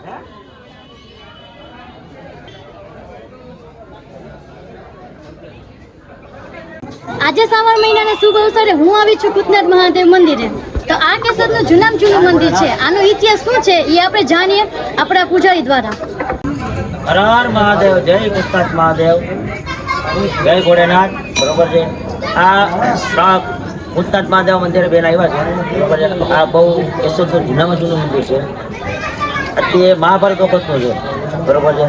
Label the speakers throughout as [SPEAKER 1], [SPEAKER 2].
[SPEAKER 1] આજે શ્રાવણ મહિનાના શુભ અવસરે હું આવી છું ભૂતનાથ મહાદેવ મંદિરે। તો આ કેશોદનું જૂનામાં જૂનું મંદિર છે। આનો ઇતિહાસ શું છે એ આપણે જાણીએ આપણા પૂજારી દ્વારા।
[SPEAKER 2] હર હર મહાદેવ, જય ભૂતનાથ મહાદેવ, જય ભોળેનાથ। બરોબર છે। આ ભૂતનાથ મહાદેવ મંદિરે બેન આવ્યા છે। બરોબર છે। આ બહુ કેશોદનું જૂનામાં જૂનું મંદિર છે। અત્યારે મહાભારત વખતનું છે। બરોબર છે।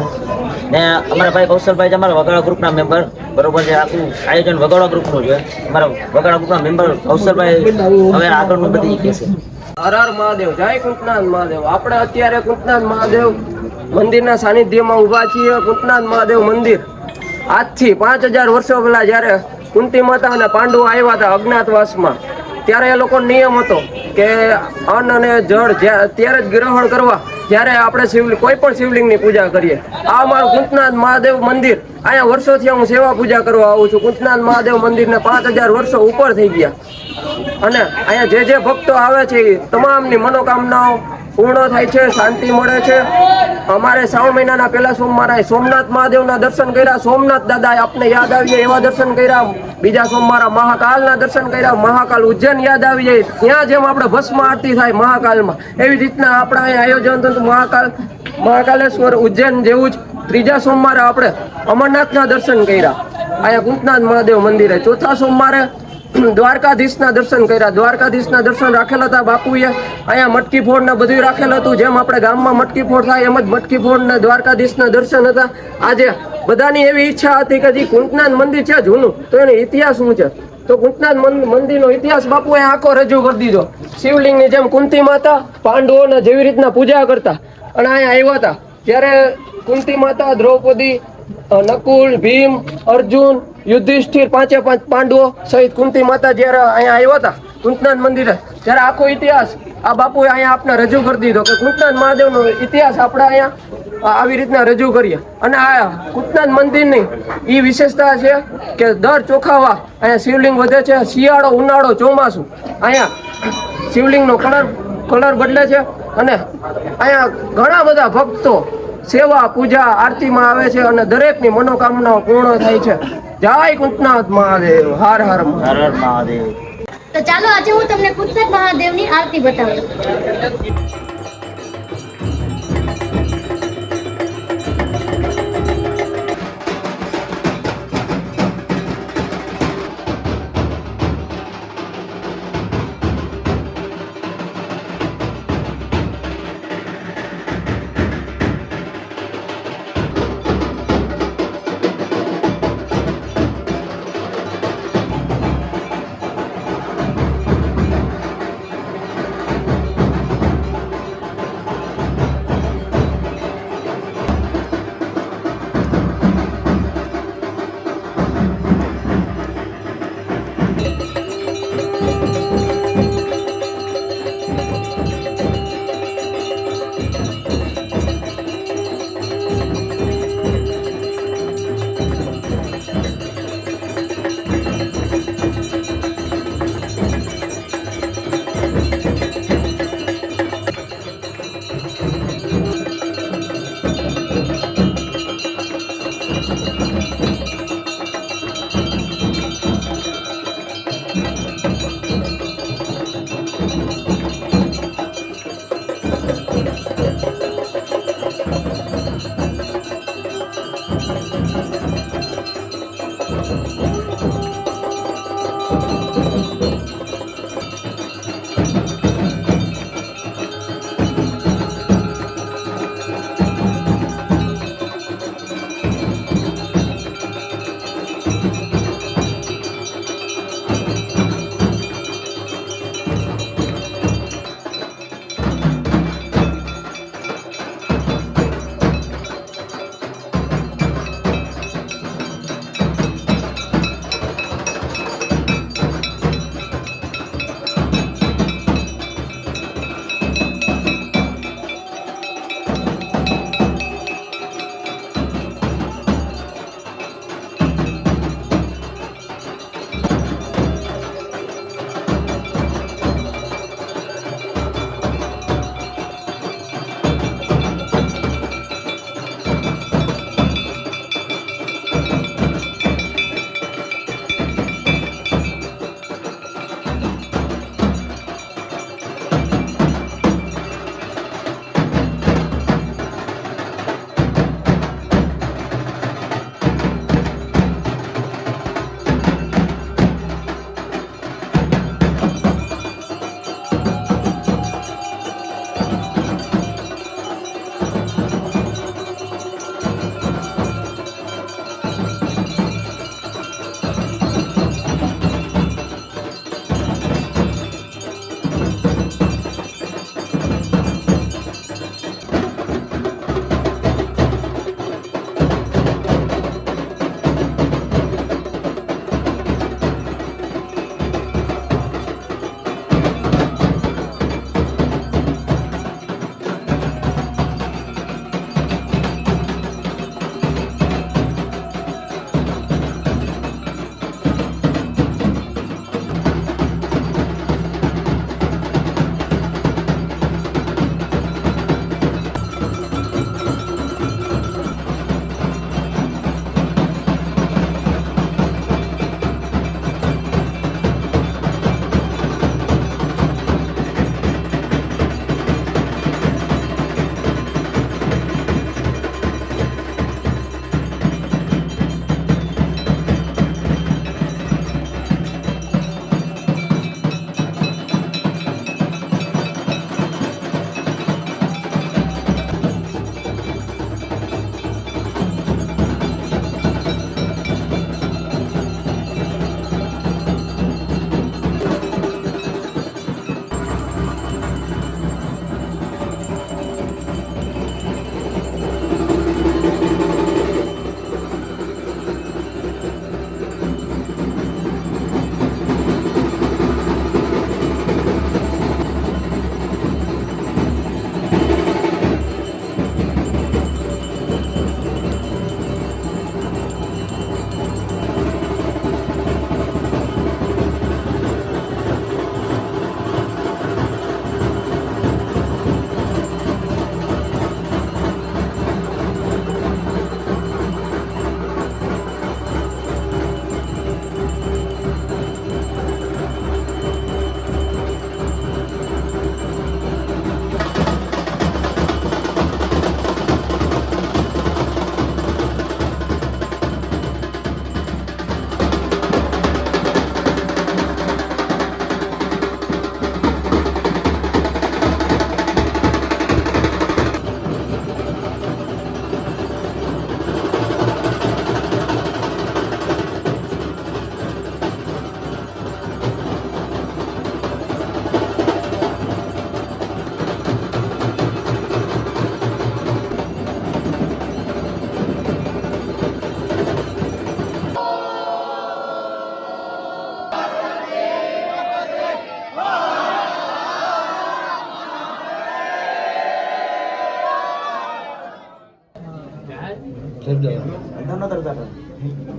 [SPEAKER 2] ને અમારા ભાઈ કૌશલભાઈ છે, અમારા વગાડા ગ્રુપના મેમ્બર। બરોબર છે। આખું આયોજન વગાડા ગ્રુપનું છે। અમારા વગાડા ગ્રુપના મેમ્બર કૌશલભાઈ હવે આગળનું બધી કહેશે।
[SPEAKER 3] હર હર મહાદેવ, જય કૃષ્ણાન મહાદેવ। આપણે અત્યારે કૃષ્ણાન મહાદેવ મંદિરના સાનિધ્યમાં ઊભા છીએ। કૃષ્ણાન મહાદેવ મંદિર આજથી 5000 વર્ષો પહેલા જ્યારે કુંતી માતા અને પાંડવો આવ્યા હતા અજ્ઞાતવાસમાં, ત્યારે એ લોકો નિયમ હતો કે અન્ન અને જળ ત્યારે જ ગ્રહણ કરવા જ્યારે આપણે શિવલિંગ કોઈ પણ શિવલિંગની પૂજા કરીએ। આ અમારું કૃષ્ણાન મહાદેવ મંદિર, અહીંયા વર્ષોથી હું સેવા પૂજા કરવા આવું છું। કૃષ્ણાન મહાદેવ મંદિરને 5000 વર્ષો ઉપર થઈ ગયા અને અહીંયા જે ભક્તો આવે છે એ તમામની મનોકામનાઓ પૂર્ણ થાય છે, શાંતિ મળે છે। અમારે શ્રાવણ મહિનાના પહેલા સોમવારે સોમનાથ મહાદેવના દર્શન કર્યા। સોમનાથ દાદા આપને યાદ આવી જાય એવા દર્શન કર્યા। બીજા સોમવારે મહાકાલના દર્શન કર્યા। મહાકાલ ઉજ્જૈન યાદ આવી જાય, ત્યાં જેમ આપણે ભસ્મ આરતી થાય મહાકાલમાં, એવી રીતના આપણા અહીંયા આયોજન થતું મહાકાલેશ્વર ઉજ્જૈન જેવું જ। ત્રીજા સોમવારે આપણે અમરનાથના દર્શન કર્યા અહીંયા કૃષ્ણાન મહાદેવ મંદિરે। ચોથા સોમવારે દ્વારકાધીશના દર્શન કર્યા। દ્વારકાધીશના દર્શન રાખેલા હતા બાપુએ। અહીંયા મટકી ફોડ ને બધું રાખેલું હતું, જેમ આપણે ગામમાં મટકી ફોડ થાય એમ જ મટકી ફોડ ને દ્વારકાધીશના દર્શન હતા। આજે બધાની એવી ઈચ્છા હતી કે જે કૃષ્ણાન મંદિર છે જૂનું, તો એનો ઇતિહાસ શું છે? તો કૃષ્ણાન મંદિરનો ઇતિહાસ બાપુએ આખો રજૂ કરી દીધો। શિવલિંગની જેમ કુંતી માતા પાંડવોને જેવી રીતના પૂજા કરતા અને અહીંયા આવ્યા હતા ત્યારે કુંતી માતા, દ્રૌપદી, નકુલ, ભીમ, અર્જુન, યુધિષ્ઠિર, 5 પાંડવો સહિત કુંતી માતા જ્યારે અહીંયા આવ્યા હતા કૃષ્ણાન મંદિરે, ત્યારે આખો ઇતિહાસ આ બાપુએ અહીંયા આપણે રજૂ કરી દીધો કે કૃષ્ણાન મહાદેવનો ઇતિહાસ આપણે અહીંયા આવી રીતના રજૂ કરીએ। અને આ કૃષ્ણાન મંદિરની એ વિશેષતા છે કે દર ચોખાવા અહીંયા શિવલિંગ વધે છે। શિયાળો, ઉનાળો, ચોમાસું અહીંયા શિવલિંગનો કલર બદલે છે અને અહીંયા ઘણા બધા ભક્તો સેવા પૂજા આરતીમાં આવે છે અને દરેકની મનોકામનાઓ પૂર્ણ થાય છે। જય કૃષ્ણાથ મહાદેવ, હર હર
[SPEAKER 2] હર હર મહાદેવ।
[SPEAKER 1] તો ચાલો આજે હું તમને ભૂતનાથ મહાદેવની આરતી બતાવું।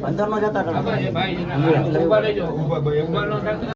[SPEAKER 2] અંદર નો જતા હતા.